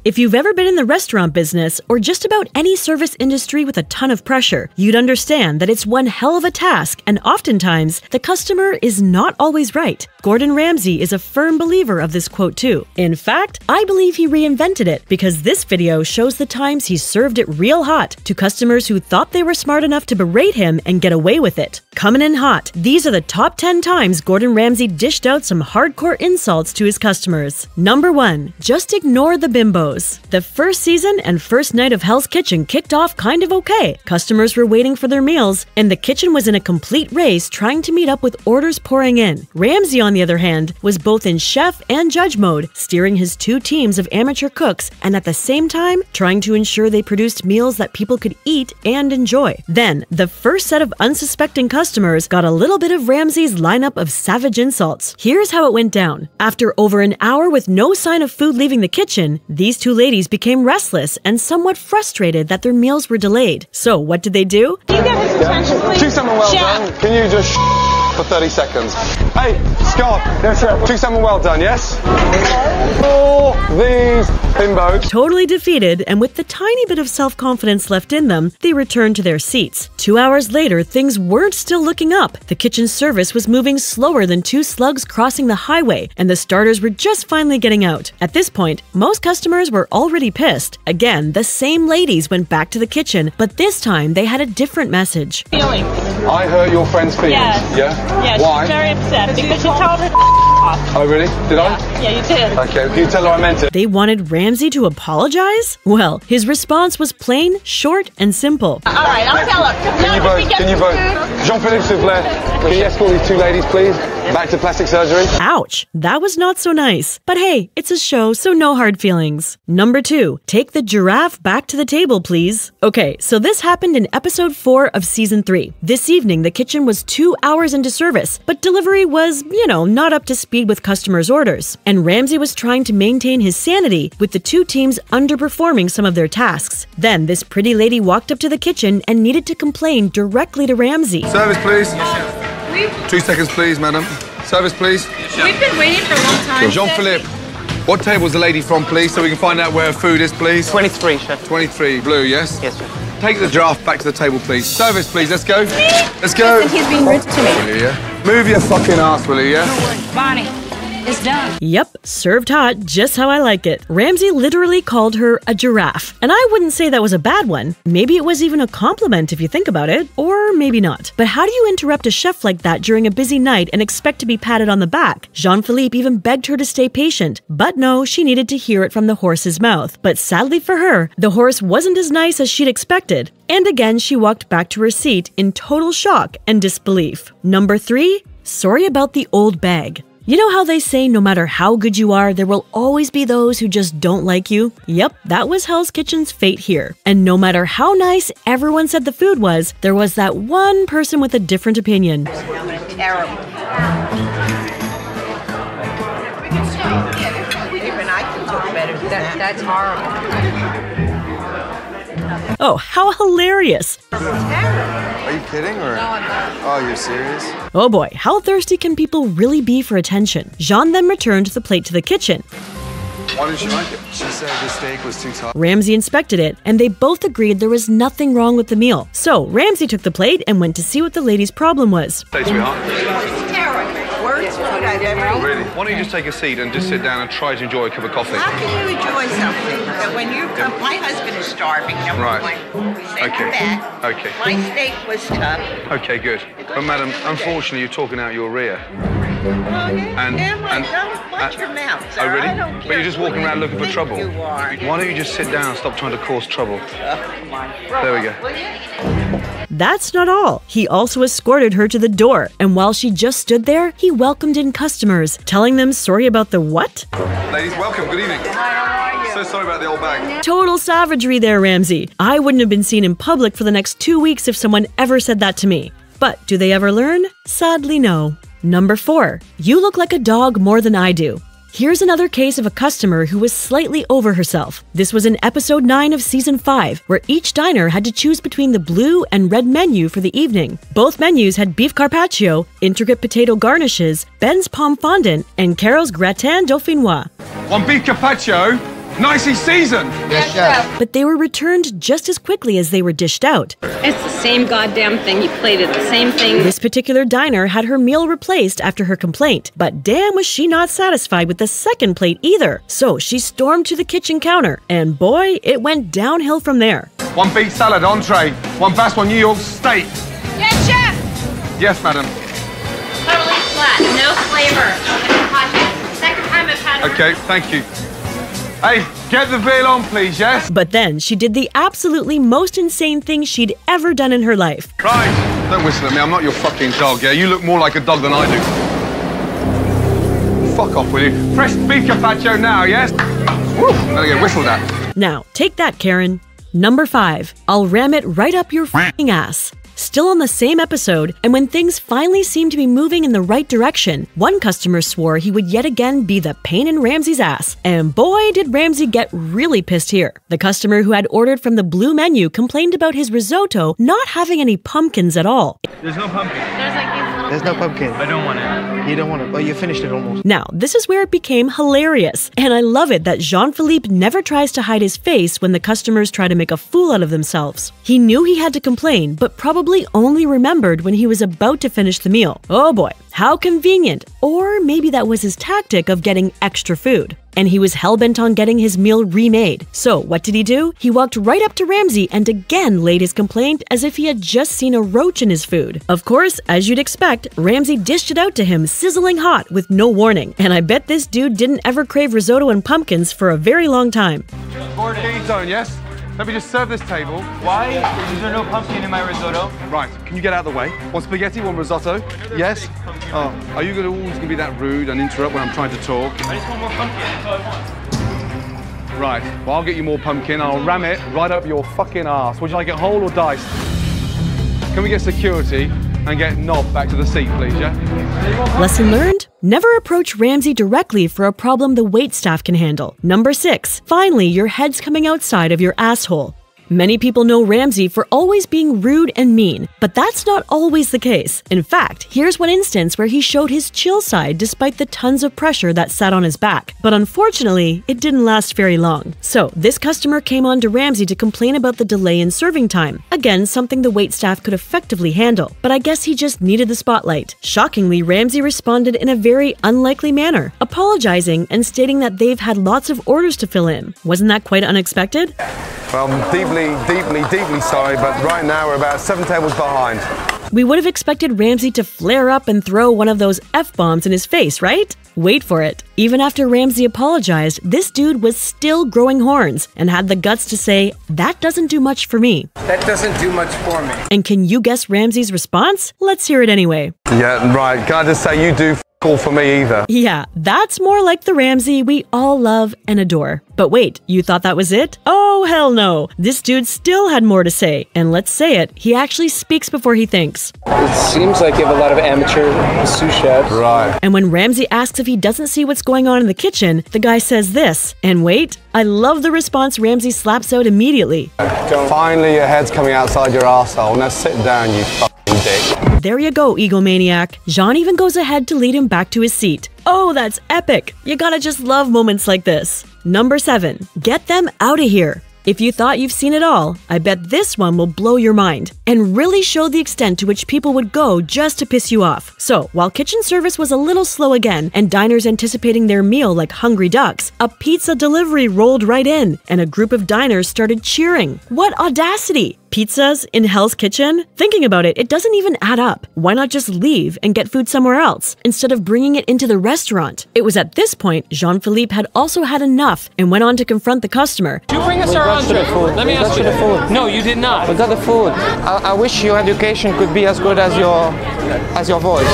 If you've ever been in the restaurant business or just about any service industry with a ton of pressure, you'd understand that it's one hell of a task, and oftentimes, the customer is not always right. Gordon Ramsay is a firm believer of this quote too. In fact, I believe he reinvented it because this video shows the times he served it real hot to customers who thought they were smart enough to berate him and get away with it. Coming in hot, these are the top 10 times Gordon Ramsay dished out some hardcore insults to his customers. Number 1. Just ignore the bimbos. The first season and first night of Hell's Kitchen kicked off kind of okay. Customers were waiting for their meals, and the kitchen was in a complete race trying to meet up with orders pouring in. Ramsay, on the other hand, was both in chef and judge mode, steering his 2 teams of amateur cooks and at the same time trying to ensure they produced meals that people could eat and enjoy. Then, the first set of unsuspecting customers got a little bit of Ramsay's lineup of savage insults. Here's how it went down. After over an hour with no sign of food leaving the kitchen, these 2 ladies became restless and somewhat frustrated that their meals were delayed. So what did they do? Can you get his attention, please? Do something well done. Can you just for 30 seconds? Hey, Scott, do something well done, yes? For these bimbos. Totally defeated, and with the tiny bit of self-confidence left in them, they returned to their seats. 2 hours later, things weren't still looking up. The kitchen service was moving slower than 2 slugs crossing the highway, and the starters were just finally getting out. At this point, most customers were already pissed. Again, the same ladies went back to the kitchen, but this time they had a different message. Feelings. I hurt your friend's feelings. Yes. Yeah? Yeah, Why? she's very upset because you told her off. Oh, really? Did I? Yeah, you did. Okay, can you tell her I meant it? They wanted Ramsay to apologize? Well, his response was plain, short, and simple. All right, I'll tell her. Can you vote? Jean-Philippe Soufflet, can you escort these 2 ladies, please, back to plastic surgery? Ouch, that was not so nice. But hey, it's a show, so no hard feelings. Number 2, take the giraffe back to the table, please. Okay, so this happened in episode 4 of season 3. This evening, the kitchen was 2 hours into service, but delivery was, not up to speed with customers' orders. And Ramsay was trying to maintain his sanity with the 2 teams underperforming some of their tasks. Then this pretty lady walked up to the kitchen and needed to complain directly to Ramsay. Service, please. 2 seconds, please, madam. Service, please. We've been waiting for a long time. Jean-Philippe, what table's the lady from, please, so we can find out where her food is, please? 23, chef. 23, blue, yes? Yes, sir. Take the giraffe back to the table, please. Service, please, let's go. Let's go. Listen, he's being rude to me. Will you, yeah? Move your fucking ass, will you, yeah? Bonnie, it's done. Yep, served hot, just how I like it. Ramsay literally called her a giraffe. And I wouldn't say that was a bad one. Maybe it was even a compliment if you think about it, or maybe not. But how do you interrupt a chef like that during a busy night and expect to be patted on the back? Jean-Philippe even begged her to stay patient, but no, she needed to hear it from the horse's mouth. But sadly for her, the horse wasn't as nice as she'd expected. And again, she walked back to her seat in total shock and disbelief. Number 3, sorry about the old bag. You know how they say no matter how good you are, there will always be those who just don't like you? Yep, that was Hell's Kitchen's fate here. And no matter how nice everyone said the food was, there was that one person with a different opinion. Terrible. Even I can cook better. That's horrible. Oh, how hilarious! Are you kidding or? No, I'm not. Oh, you're serious? Oh boy, how thirsty can people really be for attention? Jean then returned the plate to the kitchen. Why didn't she like it? She said the steak was too tough. Ramsay inspected it, and they both agreed there was nothing wrong with the meal. So Ramsay took the plate and went to see what the lady's problem was. Hey, sweetheart. It's terrible. Worst food I've ever eaten. Really? Why don't you just take a seat and just sit down and try to enjoy a cup of coffee? How can you enjoy something that when you come, my husband is starving, number Right. 1. We sent Okay. him back. Okay. My steak was tough. Okay, good. But madam, unfortunately, you're talking out your rear. Oh, yeah? And- Damn right. and- Don't watch your mouth, sir. Oh, really? I don't But care you're just who walking around you looking for think trouble. You are. Why don't you just sit down and stop trying to cause trouble? There we go. That's not all. He also escorted her to the door, and while she just stood there, he welcomed in customers, telling them sorry about the what? Ladies, welcome. Good evening. So sorry about the old bag. Total savagery there, Ramsay. I wouldn't have been seen in public for the next 2 weeks if someone ever said that to me. But do they ever learn? Sadly, no. Number 4, you look like a dog more than I do. Here's another case of a customer who was slightly over herself. This was in episode 9 of season 5, where each diner had to choose between the blue and red menu for the evening. Both menus had beef carpaccio, intricate potato garnishes, Ben's pomme fondant, and Carol's gratin dauphinois. One beef carpaccio, Nicely seasoned. Yes, chef. But they were returned just as quickly as they were dished out. It's the same goddamn thing. He plated the same thing. This particular diner had her meal replaced after her complaint, but damn was she not satisfied with the second plate either. So she stormed to the kitchen counter, and boy, it went downhill from there. 1 beef salad, entree. 1 fast one, New York steak. Yes, chef! Yes, madam. Totally flat. No flavor. Hot. Second time I've had it. Okay, thank you. Hey, get the veal on, please, yes? But then she did the absolutely most insane thing she'd ever done in her life. Right, don't whistle at me, I'm not your fucking dog, yeah? You look more like a dog than I do. Fuck off, will you? Fresh beef carpaccio now, yes? Woo, gotta get whistled at. Now, take that, Karen. Number 5, I'll ram it right up your f***ing ass. Still on the same episode, and when things finally seemed to be moving in the right direction, one customer swore he would yet again be the pain in Ramsay's ass. And boy, did Ramsay get really pissed here. The customer who had ordered from the blue menu complained about his risotto not having any pumpkins at all. There's no pumpkin. There's like these little... There's no pumpkin. I don't want it. You don't want it. Well, you finished it almost. Now, this is where it became hilarious, and I love it that Jean-Philippe never tries to hide his face when the customers try to make a fool out of themselves. He knew he had to complain, but probably only remembered when he was about to finish the meal. Oh boy, how convenient. Or maybe that was his tactic of getting extra food. And he was hellbent on getting his meal remade. So what did he do? He walked right up to Ramsay and again laid his complaint as if he had just seen a roach in his food. Of course, as you'd expect, Ramsay dished it out to him sizzling hot with no warning. And I bet this dude didn't ever crave risotto and pumpkins for a very long time. Gordon, zone, yes? Let me just serve this table. Why is there no pumpkin in my risotto? Right, can you get out of the way? 1 spaghetti, 1 risotto? Yes? Oh, are you always gonna be that rude and interrupt when I'm trying to talk? I just want more pumpkin. That's all I want. Right, well, I'll get you more pumpkin and I'll ram it right up your fucking ass. Would you like it whole or diced? Can we get security and get Knob back to the seat, please, yeah? Lesson learned? Never approach Ramsay directly for a problem the waitstaff can handle. Number 6, finally, your head's coming outside of your asshole. Many people know Ramsay for always being rude and mean, but that's not always the case. In fact, here's one instance where he showed his chill side despite the tons of pressure that sat on his back. But unfortunately, it didn't last very long. So, this customer came on to Ramsay to complain about the delay in serving time. Again, something the waitstaff could effectively handle. But I guess he just needed the spotlight. Shockingly, Ramsay responded in a very unlikely manner, apologizing and stating that they've had lots of orders to fill in. Wasn't that quite unexpected? Well, I'm deeply sorry, but right now we're about 7 tables behind. We would have expected Ramsay to flare up and throw one of those F-bombs in his face, right? Wait for it. Even after Ramsay apologized, this dude was still growing horns and had the guts to say, "That doesn't do much for me." That doesn't do much for me. And can you guess Ramsay's response? Let's hear it anyway. Yeah, right. Can I just say you do f*** all for me either? Yeah, that's more like the Ramsay we all love and adore. But wait, you thought that was it? Oh, hell no. This dude still had more to say. And let's say it, he actually speaks before he thinks. It seems like you have a lot of amateur sous chefs. Right. And when Ramsay asks if he doesn't see what's going on in the kitchen, the guy says this. And wait, I love the response Ramsay slaps out immediately. Finally, your head's coming outside your arsehole. Now sit down, you fucking dick. There you go, egomaniac. Jean even goes ahead to lead him back to his seat. Oh, that's epic. You gotta just love moments like this. Number 7, get them out of here. If you thought you've seen it all, I bet this one will blow your mind and really show the extent to which people would go just to piss you off. So, while kitchen service was a little slow again and diners anticipating their meal like hungry ducks, a pizza delivery rolled right in and a group of diners started cheering. What audacity! Pizzas in Hell's Kitchen? Thinking about it, it doesn't even add up. Why not just leave and get food somewhere else, instead of bringing it into the restaurant? It was at this point Jean-Philippe had also had enough and went on to confront the customer. Did you bring us our entree? Let me ask you. No, you did not. We got the food. I wish your education could be as good as your voice.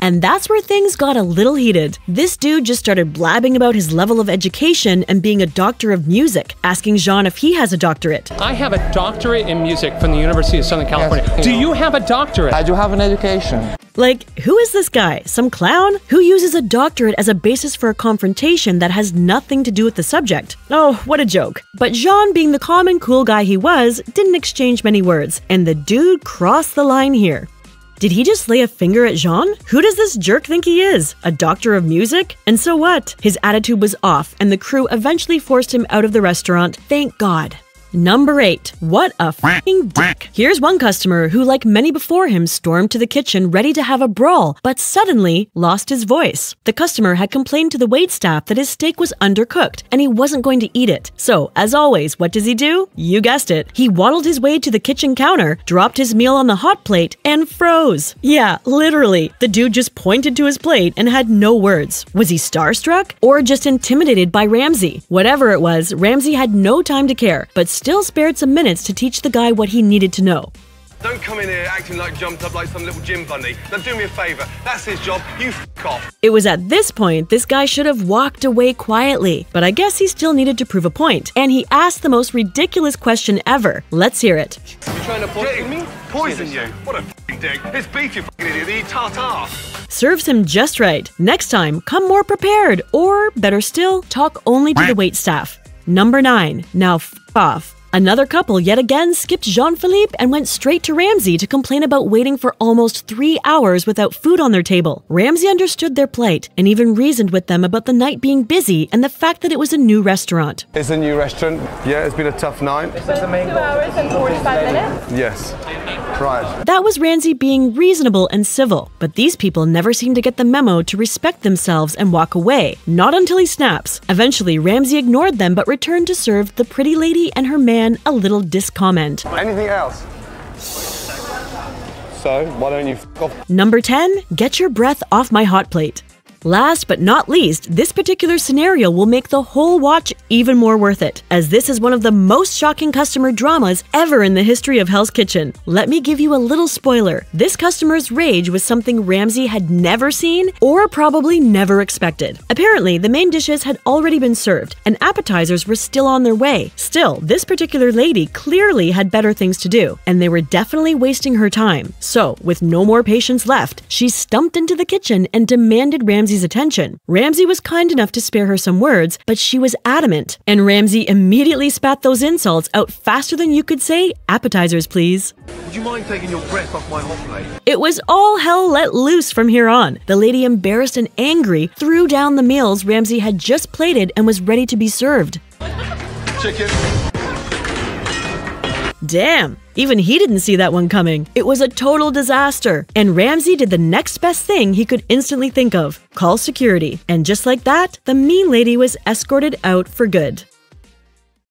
And that's where things got a little heated. This dude just started blabbing about his level of education and being a doctor of music, asking Jean if he has a doctorate. I have a doctorate in music from the University of Southern California. Yes. Do you have a doctorate? I do have an education. Like, who is this guy? Some clown? Who uses a doctorate as a basis for a confrontation that has nothing to do with the subject? Oh, what a joke. But Jean, being the calm and cool guy he was, didn't exchange many words, and the dude crossed the line here. Did he just lay a finger at Jean? Who does this jerk think he is? A doctor of music? And so what? His attitude was off, and the crew eventually forced him out of the restaurant. Thank God. Number 8. What a f***ing dick. Here's one customer who, like many before him, stormed to the kitchen ready to have a brawl, but suddenly lost his voice. The customer had complained to the waitstaff that his steak was undercooked and he wasn't going to eat it. So, as always, what does he do? You guessed it. He waddled his way to the kitchen counter, dropped his meal on the hot plate, and froze. Yeah, literally. The dude just pointed to his plate and had no words. Was he starstruck? Or just intimidated by Ramsay? Whatever it was, Ramsay had no time to care, but still spared some minutes to teach the guy what he needed to know. Don't come in here acting like jumped up like some little gym bunny. Now do me a favour. That's his job. You f*** off. It was at this point this guy should have walked away quietly, but I guess he still needed to prove a point, and he asked the most ridiculous question ever. Let's hear it. You trying to poison me? Poison you? What a f***ing dick. It's beef, you f***ing idiot. Eat tartar. Serves him just right. Next time, come more prepared, or better still, talk only to the waitstaff. Number 9. Now f*** off. Another couple yet again skipped Jean-Philippe and went straight to Ramsay to complain about waiting for almost 3 hours without food on their table. Ramsay understood their plight and even reasoned with them about the night being busy and the fact that it was a new restaurant. It's a new restaurant. Yeah, it's been a tough night. 2 hours and 45 minutes? Yes. Right. That was Ramsay being reasonable and civil, but these people never seem to get the memo to respect themselves and walk away. Not until he snaps. Eventually, Ramsay ignored them but returned to serve the pretty lady and her man a little discomment. Anything else? So, why don't you f*** off? Number 10. Get your breath off my hot plate. Last but not least, this particular scenario will make the whole watch even more worth it, as this is one of the most shocking customer dramas ever in the history of Hell's Kitchen. Let me give you a little spoiler. This customer's rage was something Ramsay had never seen or probably never expected. Apparently, the main dishes had already been served and appetizers were still on their way. Still, this particular lady clearly had better things to do, and they were definitely wasting her time. So, with no more patience left, she stumped into the kitchen and demanded Ramsay's attention. Ramsay was kind enough to spare her some words, but she was adamant, and Ramsay immediately spat those insults out faster than you could say, "Appetizers, please." Would you mind taking your breath off my hot plate? It was all hell let loose from here on. The lady, embarrassed and angry, threw down the meals Ramsay had just plated and was ready to be served. Chicken. Damn, even he didn't see that one coming. It was a total disaster, and Ramsay did the next best thing he could instantly think of: call security. And just like that, the mean lady was escorted out for good.